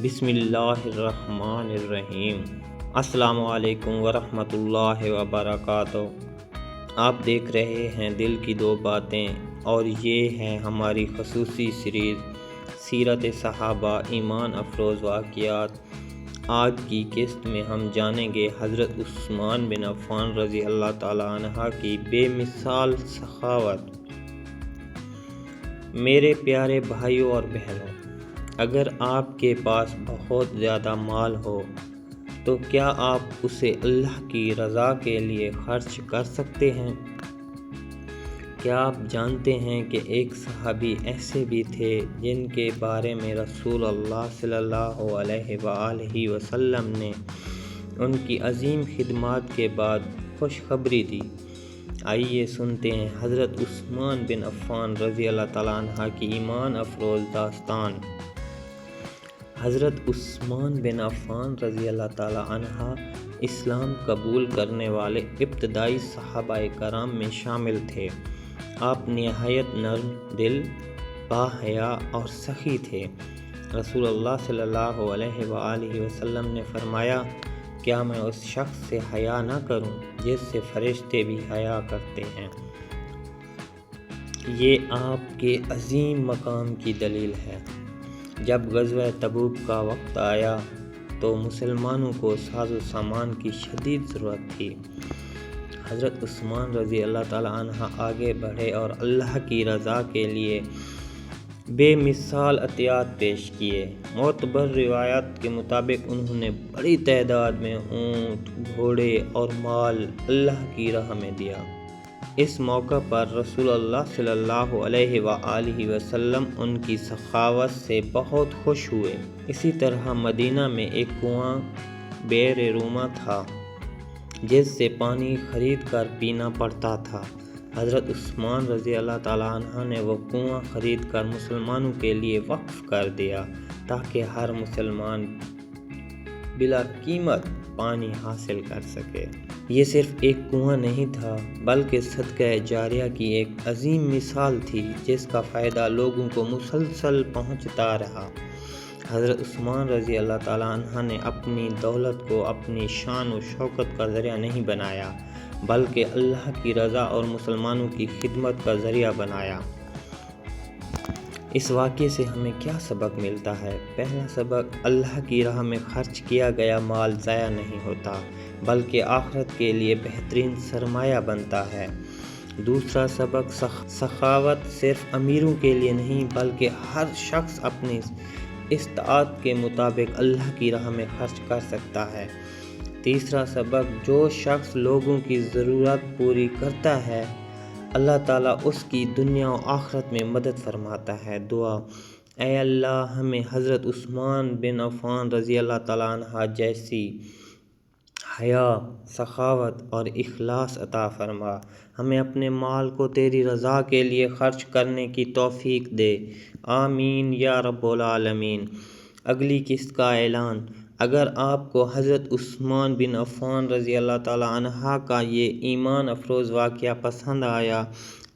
بسم اللہ الرحمن الرحیم۔ السلام علیکم ورحمۃ اللہ وبرکاتہ۔ آپ دیکھ رہے ہیں دل کی دو باتیں، اور یہ ہے ہماری خصوصی سیریز سیرت صحابہ ایمان افروز واقعات۔ آج کی قسط میں ہم جانیں گے حضرت عثمان بن عفان رضی اللہ تعالیٰ عنہ کی بے مثال سخاوت۔ میرے پیارے بھائیوں اور بہنوں، اگر آپ کے پاس بہت زیادہ مال ہو تو کیا آپ اسے اللہ کی رضا کے لیے خرچ کر سکتے ہیں؟ کیا آپ جانتے ہیں کہ ایک صحابی ایسے بھی تھے جن کے بارے میں رسول اللہ صلی اللہ علیہ وآلہ وسلم نے ان کی عظیم خدمات کے بعد خوشخبری دی؟ آئیے سنتے ہیں حضرت عثمان بن عفان رضی اللہ تعالیٰ عنہ کی ایمان افروز داستان۔ حضرت عثمان بن عفان رضی اللہ تعالیٰ عنہ اسلام قبول کرنے والے ابتدائی صحابہ کرام میں شامل تھے۔ آپ نہایت نرم دل، باحیا اور سخی تھے۔ رسول اللہ صلی اللہ علیہ وآلہ وسلم نے فرمایا، کیا میں اس شخص سے حیا نہ کروں جس سے فرشتے بھی حیا کرتے ہیں؟ یہ آپ کے عظیم مقام کی دلیل ہے۔ جب غزوہ تبوک کا وقت آیا تو مسلمانوں کو ساز و سامان کی شدید ضرورت تھی۔ حضرت عثمان رضی اللہ تعالیٰ عنہ آگے بڑھے اور اللہ کی رضا کے لیے بے مثال عطیات پیش کیے۔ معتبر روایات کے مطابق انہوں نے بڑی تعداد میں اونٹ، گھوڑے اور مال اللہ کی راہ میں دیا۔ اس موقع پر رسول اللہ صلی اللہ علیہ وآلہ وسلم ان کی سخاوت سے بہت خوش ہوئے۔ اسی طرح مدینہ میں ایک کنواں بئر رومہ تھا جس سے پانی خرید کر پینا پڑتا تھا۔ حضرت عثمان رضی اللہ تعالیٰ عنہ نے وہ کنواں خرید کر مسلمانوں کے لیے وقف کر دیا تاکہ ہر مسلمان بلا قیمت پانی حاصل کر سکے۔ یہ صرف ایک کنواں نہیں تھا بلکہ صدقہ جاریہ کی ایک عظیم مثال تھی جس کا فائدہ لوگوں کو مسلسل پہنچتا رہا۔ حضرت عثمان رضی اللہ تعالیٰ عنہ نے اپنی دولت کو اپنی شان و شوکت کا ذریعہ نہیں بنایا بلکہ اللہ کی رضا اور مسلمانوں کی خدمت کا ذریعہ بنایا۔ اس واقعے سے ہمیں کیا سبق ملتا ہے؟ پہلا سبق، اللہ کی راہ میں خرچ کیا گیا مال ضائع نہیں ہوتا بلکہ آخرت کے لیے بہترین سرمایہ بنتا ہے۔ دوسرا سبق، سخاوت صرف امیروں کے لیے نہیں بلکہ ہر شخص اپنی استطاعت کے مطابق اللہ کی راہ میں خرچ کر سکتا ہے۔ تیسرا سبق، جو شخص لوگوں کی ضرورت پوری کرتا ہے اللہ تعالیٰ اس کی دنیا و آخرت میں مدد فرماتا ہے۔ دعا، اے اللہ ہمیں حضرت عثمان بن عفان رضی اللہ تعالیٰ عنہ جیسی حیا، سخاوت اور اخلاص عطا فرما۔ ہمیں اپنے مال کو تیری رضا کے لیے خرچ کرنے کی توفیق دے، آمین یا رب العالمین۔ اگلی قسط کا اعلان۔ اگر آپ کو حضرت عثمان بن عفان رضی اللہ تعالیٰ عنہ کا یہ ایمان افروز واقعہ پسند آیا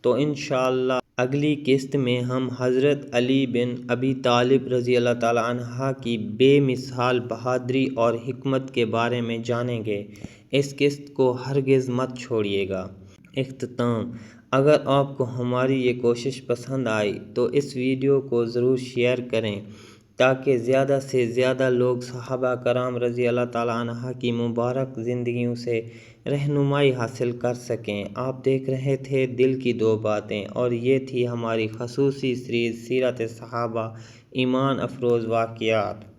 تو انشاءاللہ اگلی قسط میں ہم حضرت علی بن ابی طالب رضی اللہ تعالیٰ عنہ کی بے مثال بہادری اور حکمت کے بارے میں جانیں گے۔ اس قسط کو ہرگز مت چھوڑیے گا۔ اختتام، اگر آپ کو ہماری یہ کوشش پسند آئی تو اس ویڈیو کو ضرور شیئر کریں تاکہ زیادہ سے زیادہ لوگ صحابہ کرام رضی اللہ تعالیٰ عنہ کی مبارک زندگیوں سے رہنمائی حاصل کر سکیں۔ آپ دیکھ رہے تھے دل کی دو باتیں، اور یہ تھی ہماری خصوصی سیریز سیرت صحابہ ایمان افروز واقعات۔